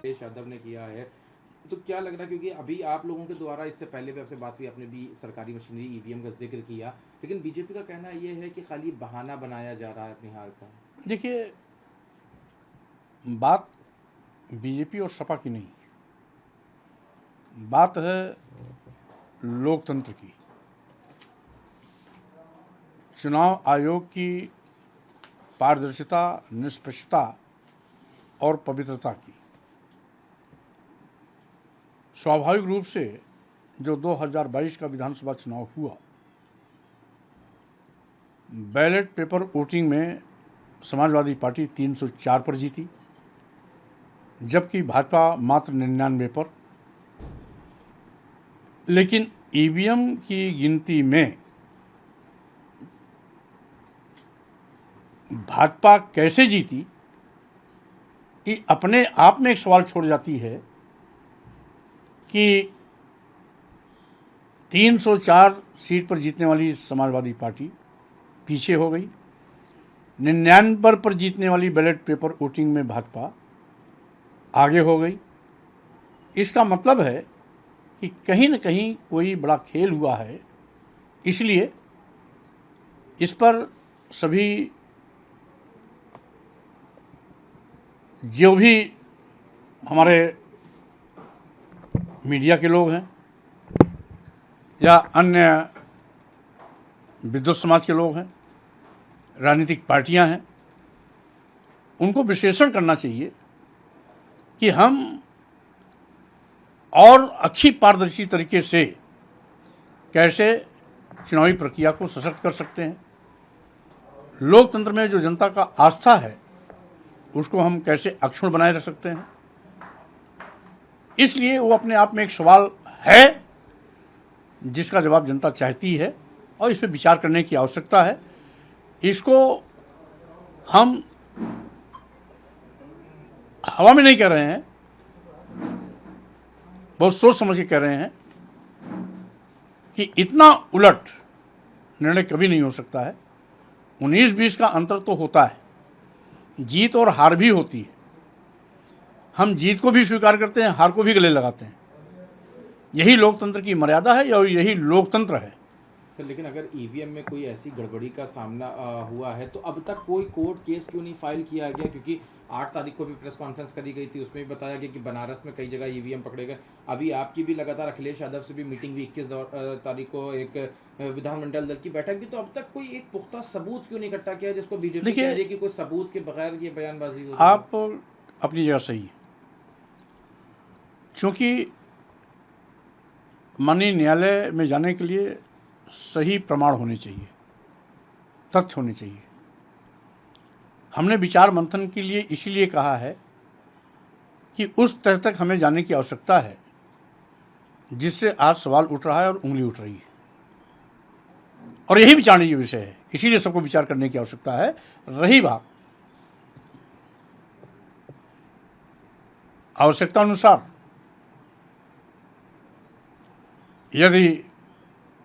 अखिलेश यादव ने किया है, तो क्या लग रहा है, क्योंकि अभी आप लोगों के द्वारा इससे पहले भी आपसे बात हुई, आपने भी सरकारी मशीनरी ईवीएम का जिक्र किया, लेकिन बीजेपी का कहना ये है कि खाली बहाना बनाया जा रहा है अपनी हार का। देखिए, बात बीजेपी और सपा की नहीं, बात है लोकतंत्र की, चुनाव आयोग की पारदर्शिता, निष्पक्षता और पवित्रता की। स्वाभाविक रूप से जो 2022 का विधानसभा चुनाव हुआ, बैलेट पेपर वोटिंग में समाजवादी पार्टी 304 पर जीती, जबकि भाजपा मात्र 99 पर। लेकिन ईवीएम की गिनती में भाजपा कैसे जीती, ये अपने आप में एक सवाल छोड़ जाती है कि 304 सीट पर जीतने वाली समाजवादी पार्टी पीछे हो गई, 99 पर जीतने वाली बैलेट पेपर वोटिंग में भाजपा आगे हो गई। इसका मतलब है कि कहीं न कहीं कोई बड़ा खेल हुआ है। इसलिए इस पर सभी जो भी हमारे मीडिया के लोग हैं या अन्य विद्वत समाज के लोग हैं, राजनीतिक पार्टियां हैं, उनको विश्लेषण करना चाहिए कि हम और अच्छी पारदर्शी तरीके से कैसे चुनावी प्रक्रिया को सशक्त कर सकते हैं। लोकतंत्र में जो जनता का आस्था है उसको हम कैसे अक्षुण्ण बनाए रख सकते हैं। इसलिए वो अपने आप में एक सवाल है जिसका जवाब जनता चाहती है और इस पर विचार करने की आवश्यकता है। इसको हम हवा में नहीं कह रहे हैं, बहुत सोच समझ के कह रहे हैं कि इतना उलट निर्णय कभी नहीं हो सकता है। 19-20 का अंतर तो होता है, जीत और हार भी होती है। हम जीत को भी स्वीकार करते हैं, हार को भी गले लगाते हैं। यही लोकतंत्र की मर्यादा है और यही लोकतंत्र है। सर, लेकिन अगर ईवीएम में कोई ऐसी गड़बड़ी का सामना हुआ है तो अब तक कोई कोर्ट केस क्यों नहीं फाइल किया गया? क्योंकि 8 तारीख को भी प्रेस कॉन्फ्रेंस करी गई थी, उसमें भी बताया गया कि बनारस में कई जगह ईवीएम पकड़े गए। अभी आपकी भी लगातार अखिलेश यादव से भी मीटिंग हुई, 21 तारीख को एक विधानमंडल दल की बैठक भी, तो अब तक कोई एक पुख्ता सबूत क्यों नहीं इकट्ठा किया जिसको बीजेपी कह रही है कि कोई सबूत के बगैर ये बयानबाजी हो? आप अपनी जगह सही है, क्योंकि माननीय न्यायालय में जाने के लिए सही प्रमाण होने चाहिए, तथ्य होने चाहिए। हमने विचार मंथन के लिए इसीलिए कहा है कि उस तह तक हमें जाने की आवश्यकता है जिससे आज सवाल उठ रहा है और उंगली उठ रही है, और यही विचारने का विषय है। इसीलिए सबको विचार करने की आवश्यकता है। रही बात आवश्यकता अनुसार यदि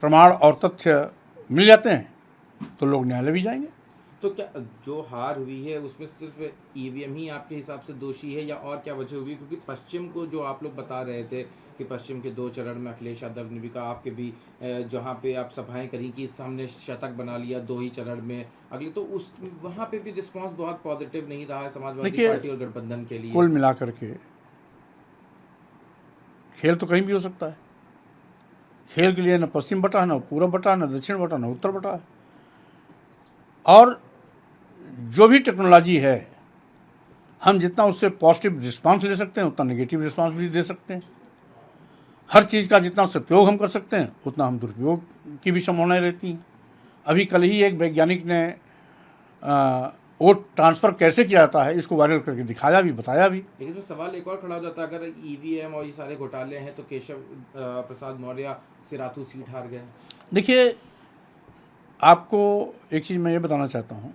प्रमाण और तथ्य मिल जाते हैं तो लोग न्यायालय भी जाएंगे। तो क्या जो हार हुई है उसमें सिर्फ ईवीएम ही आपके हिसाब से दोषी है या और क्या वजह हुई? क्योंकि पश्चिम को जो आप लोग बता रहे थे कि पश्चिम के 2 चरण में अखिलेश यादव ने भी कहा, आपके भी जहां पे आप सभाएं करी कि हमने शतक बना लिया 2 ही चरण में अगले, तो उस वहां पे भी रिस्पांस बहुत पॉजिटिव नहीं रहा है समाजवादी पार्टी और गठबंधन के लिए। कुल मिलाकर के खेल तो कहीं भी हो सकता है। खेल के लिए न पश्चिम बटा है, न पूर्व बटा है, न दक्षिण बटा, न उत्तर बटा है। और जो भी टेक्नोलॉजी है, हम जितना उससे पॉजिटिव रिस्पांस ले सकते हैं उतना नेगेटिव रिस्पांस भी दे सकते हैं। हर चीज़ का जितना सदुपयोग हम कर सकते हैं उतना हम दुरुपयोग की भी संभावनाएं रहती हैं। अभी कल ही एक वैज्ञानिक ने वोट ट्रांसफ़र कैसे किया जाता है इसको वायरल करके दिखाया भी, बताया भी। लेकिन इसमें सवाल एक और खड़ा हो जाता है, अगर ईवीएम और ये सारे घोटाले हैं तो केशव प्रसाद मौर्य सिराथू सीट हार गए। देखिए, आपको एक चीज़ मैं ये बताना चाहता हूँ,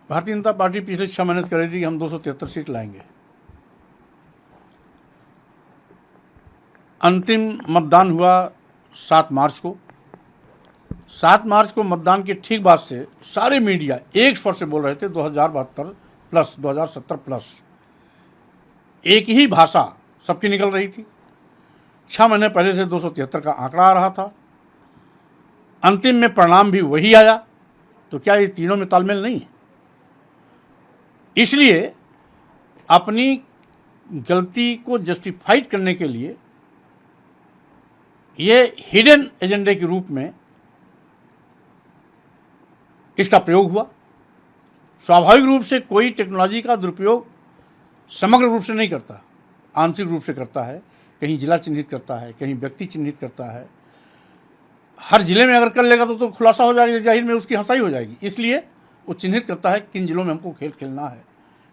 भारतीय जनता पार्टी पिछले 6 महीने कर रही थी कि हम 273 सीट लाएंगे। अंतिम मतदान हुआ 7 मार्च को। 7 मार्च को मतदान के ठीक बाद से सारे मीडिया एक स्वर से बोल रहे थे 2072 प्लस, 2070 प्लस। एक ही भाषा सबकी निकल रही थी। 6 महीने पहले से 273 का आंकड़ा आ रहा था, अंतिम में परिणाम भी वही आया। तो क्या ये तीनों में तालमेल नहीं है? इसलिए अपनी गलती को जस्टिफाइड करने के लिए ये हिडन एजेंडे के रूप में इसका प्रयोग हुआ। स्वाभाविक रूप से कोई टेक्नोलॉजी का दुरुपयोग समग्र रूप से नहीं करता, आंशिक रूप से करता है। कहीं जिला चिन्हित करता है, कहीं व्यक्ति चिन्हित करता है। हर जिले में अगर कर लेगा तो खुलासा हो जाएगा, जाहिर में उसकी हंसाई हो जाएगी। इसलिए वो चिन्हित करता है किन जिलों में हमको खेल खेलना है,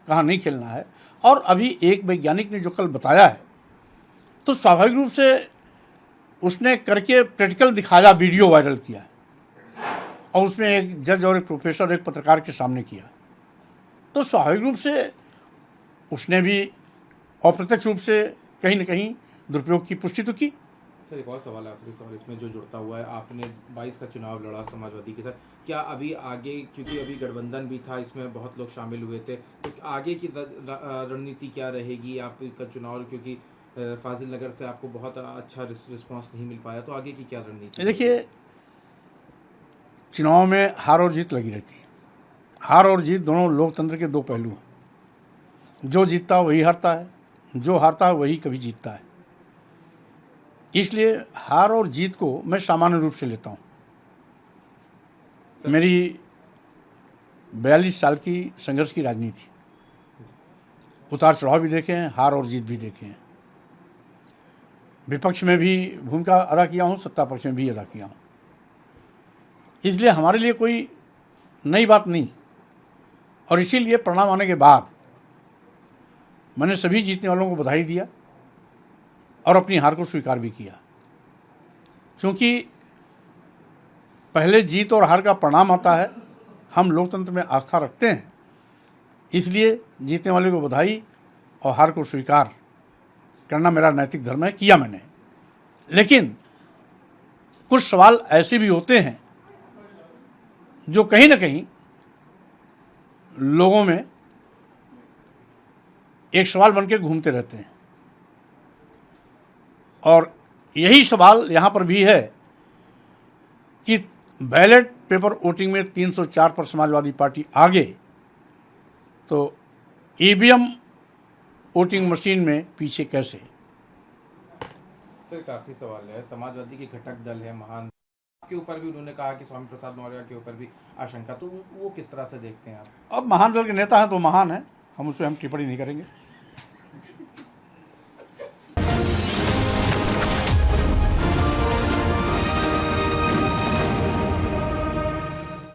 कहाँ नहीं खेलना है। और अभी एक वैज्ञानिक ने जो कल बताया है, तो स्वाभाविक रूप से उसने करके प्रैक्टिकल दिखाया, वीडियो वायरल किया और उसमें एक जज और एक प्रोफेसर एक पत्रकार के सामने किया। तो स्वाभाविक रूप से उसने भी अप्रत्यक्ष रूप से कहीं न कहीं दुरुपयोग की पुष्टि तो की। सर एक और सवाल है, आखिरी सवाल इसमें जो जुड़ता हुआ है, आपने 22 का चुनाव लड़ा समाजवादी के साथ, क्या अभी आगे, क्योंकि अभी गठबंधन भी था, इसमें बहुत लोग शामिल हुए थे, तो आगे की रणनीति क्या रहेगी आपका चुनाव, क्योंकि फाजिल नगर से आपको बहुत अच्छा रिस्पांस नहीं मिल पाया, तो आगे की क्या रणनीति? देखिए, चुनाव में हार और जीत लगी रहती है। हार और जीत दोनों लोकतंत्र के दो पहलू हैं। जो जीतता है वही हारता है, जो हारता है वही कभी जीतता है। इसलिए हार और जीत को मैं सामान्य रूप से लेता हूँ। मेरी 42 साल की संघर्ष की राजनीति, उतार चढ़ाव भी देखे हैं, हार और जीत भी देखे हैं। विपक्ष में भी भूमिका अदा किया हूँ, सत्ता पक्ष में भी अदा किया हूँ। इसलिए हमारे लिए कोई नई बात नहीं। और इसीलिए परिणाम आने के बाद मैंने सभी जीतने वालों को बधाई दिया और अपनी हार को स्वीकार भी किया, क्योंकि पहले जीत और हार का परिणाम आता है। हम लोकतंत्र में आस्था रखते हैं, इसलिए जीतने वाले को बधाई और हार को स्वीकार करना मेरा नैतिक धर्म है, किया मैंने। लेकिन कुछ सवाल ऐसे भी होते हैं जो कहीं ना कहीं लोगों में एक सवाल बनकर घूमते रहते हैं, और यही सवाल यहाँ पर भी है कि बैलेट पेपर वोटिंग में 304 पर समाजवादी पार्टी आगे, तो ईवीएम वोटिंग मशीन में पीछे कैसे? सर काफी सवाल है। समाजवादी की घटक दल है महान के ऊपर भी उन्होंने कहा कि स्वामी प्रसाद मौर्य के ऊपर भी आशंका, तो वो किस तरह से देखते हैं आप? अब महान दल के नेता हैं तो महान है, हम उस पर टिप्पणी नहीं करेंगे।